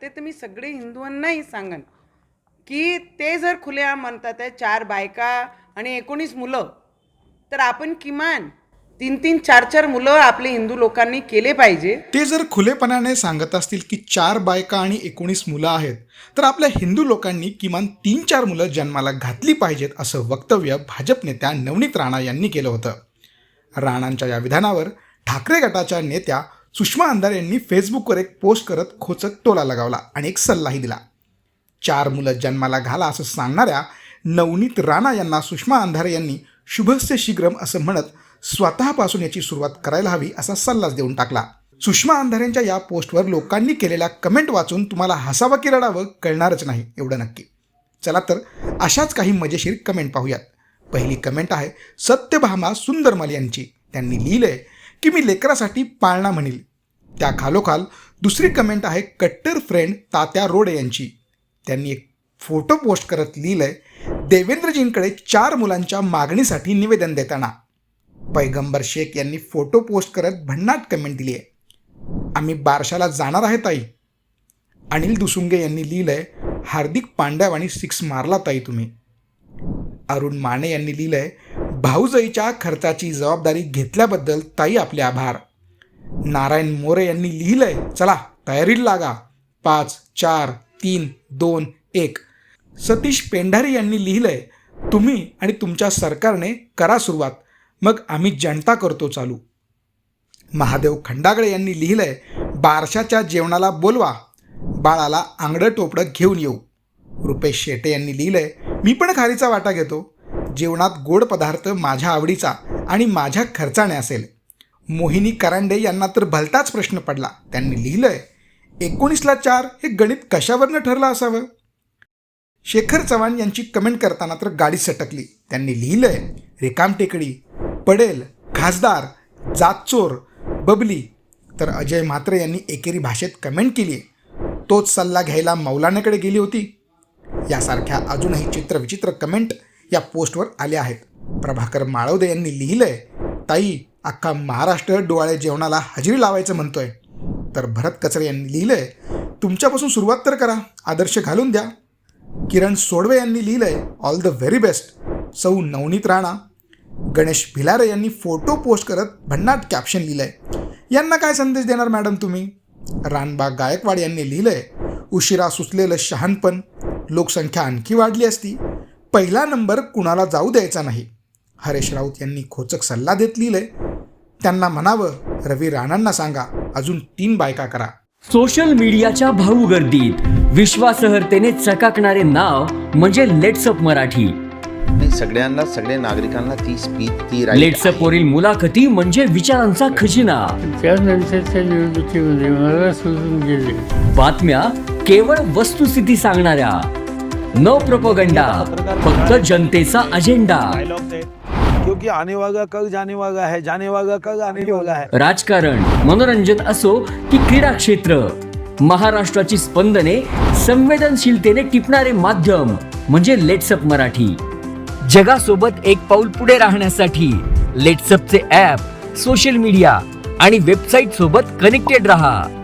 वाटते तर मी सगळे हिंदूंनाही सांगन की ते जर खुलेआम म्हणतात आहे 4 बायका आणि 19 मुलं, तर आपण किमान 3-3, 4-4 मुलं आपले हिंदू लोकांनी केले पाहिजे. ते जर खुलेपणाने सांगत असतील की 4 बायका आणि 19 मुलं आहेत, तर आपल्या हिंदू लोकांनी किमान 3-4 मुलं जन्माला घातली पाहिजेत, असं वक्तव्य भाजप नेत्या नवनीत राणा यांनी केलं होतं. राणांच्या या विधानावर ठाकरे गटाच्या नेत्या सुषमा अंधारे यांनी फेसबुकवर एक पोस्ट करत खोचक टोला लगावला आणि एक सल्लाही दिला. 4 मुलं जन्माला घाला असं सांगणाऱ्या नवनीत राणा यांना सुषमा अंधारे यांनी शुभस्य शीघ्रम असं म्हणत स्वतःपासून याची सुरुवात करायला हवी असा सल्लाच देऊन टाकला. सुषमा अंधारेंच्या या पोस्टवर लोकांनी केलेल्या कमेंट वाचून तुम्हाला हसावं की रडावं कळणारच नाही एवढं नक्की. चला तर अशाच काही मजेशीर कमेंट पाहूयात. पहिली कमेंट आहे सत्यभामा सुंदरमल यांची. त्यांनी लिहिलंय की मी लेकरासाठी पाळणा म्हणील. त्या खालोखाल दुसरी कमेंट आहे कट्टर फ्रेंड तात्या रोडे यांची. त्यांनी एक फोटो पोस्ट करत लिहिलंय देवेंद्रजींकडे 4 मुलांच्या मागणीसाठी निवेदन देताना. पैगंबर शेख यांनी फोटो पोस्ट करत भन्नाट कमेंट दिली आहे, आम्ही बारशाला जाणार आहे ताई. अनिल दुसुंगे यांनी लिहिलंय हार्दिक पांड्यावानी 6 मारला ताई तुम्ही. अरुण माने यांनी लिहिलंय भाऊजाईच्या खर्चाची जबाबदारी घेतल्याबद्दल ताई आपले आभार. नारायण मोरे यांनी लिहिलंय चला तयारीला लागा 5, 4, 3, 2, 1. सतीश पेंढारी यांनी लिहिलंय तुम्ही आणि तुमच्या सरकारने करा सुरुवात, मग आम्ही जनता करतो चालू. महादेव खंडागळे यांनी लिहिलंय बारशाच्या जेवणाला बोलवा, बाळाला आंगडं टोपडं घेऊन येऊ. रुपेश शेटे यांनी लिहिलंय मी पण खारीचा वाटा घेतो, जेवणात गोड पदार्थ माझ्या आवडीचा आणि माझ्या खर्चाने असेल. मोहिनी करांडे यांना तर भलताच प्रश्न पडला. त्यांनी लिहिलंय 19ला 4 हे गणित कशावरनं ठरलं असावं. शेखर चव्हाण यांची कमेंट करताना तर गाडी सटकली. त्यांनी लिहिलंय रिकाम टेकडी, पडेल, खासदार, जातचोर, बबली. तर अजय म्हात्रे यांनी एकेरी भाषेत कमेंट केली आहे तोच सल्ला घ्यायला मौलानाकडे गेली होती. यासारख्या अजूनही चित्रविचित्र कमेंट या पोस्टवर आल्या आहेत. प्रभाकर माळवदे यांनी लिहिलंय ताई अख्खा महाराष्ट्र डोळे जेवणाला हजेरी लावायचं म्हणतोय. तर भरत कचरे यांनी लिहिलंय तुमच्यापासून सुरुवात तर करा, आदर्श घालून द्या. किरण सोडवे यांनी लिहिलंय ऑल द व्हेरी बेस्ट सौ नवनीत राणा. गणेश भिलारे यांनी फोटो पोस्ट करत भन्नाट कॅप्शन लिहिलंय यांना काय संदेश देणार मॅडम तुम्ही. रानबा गायकवाड यांनी लिहिलंय उशिरा सुचलेलं शहाणपण, लोकसंख्या आणखी वाढली असती, पहिला नंबर कुणाला जाऊ द्यायचा नाही. हरेश राऊत यांनी खोचक सल्ला देत लिहिलंय त्यांना म्हणावं रवी राणांना सांगा अजून 3 बायका करा. सोशल मीडियाच्या भाऊ गर्दीत विश्वासार्हतेने चकाकणारे नाव म्हणजे लेट्सअप मराठी. सगळ्यांना सगळ्या नागरिकांना ती स्पीच ती लेट्सअप वरील मुलाखती म्हणजे विचारांचा खजिना. त्यानंतरच्या निवडणुकीमध्ये मला सोडून गेले. बातम्या केवळ वस्तुस्थिती सांगणाऱ्या, न प्रोपगंडा, फक्त जनतेचा अजेंडा. क्योंकि आने वाला कल जाने वाला है, जाने वाला कल आने वाला है. राजकारण, मनोरंजन असो की क्रीडा क्षेत्र, महाराष्ट्राची स्पंदने संवेदनशीलतेने टिपणारे माध्यम म्हणजे लेट्सअप मराठी. जगासोबत एक पाऊल पुढे राहण्यासाठी लेट्सअपचे ॲप, सोशल मीडिया आणि वेबसाईट सोबत कनेक्टेड रहा.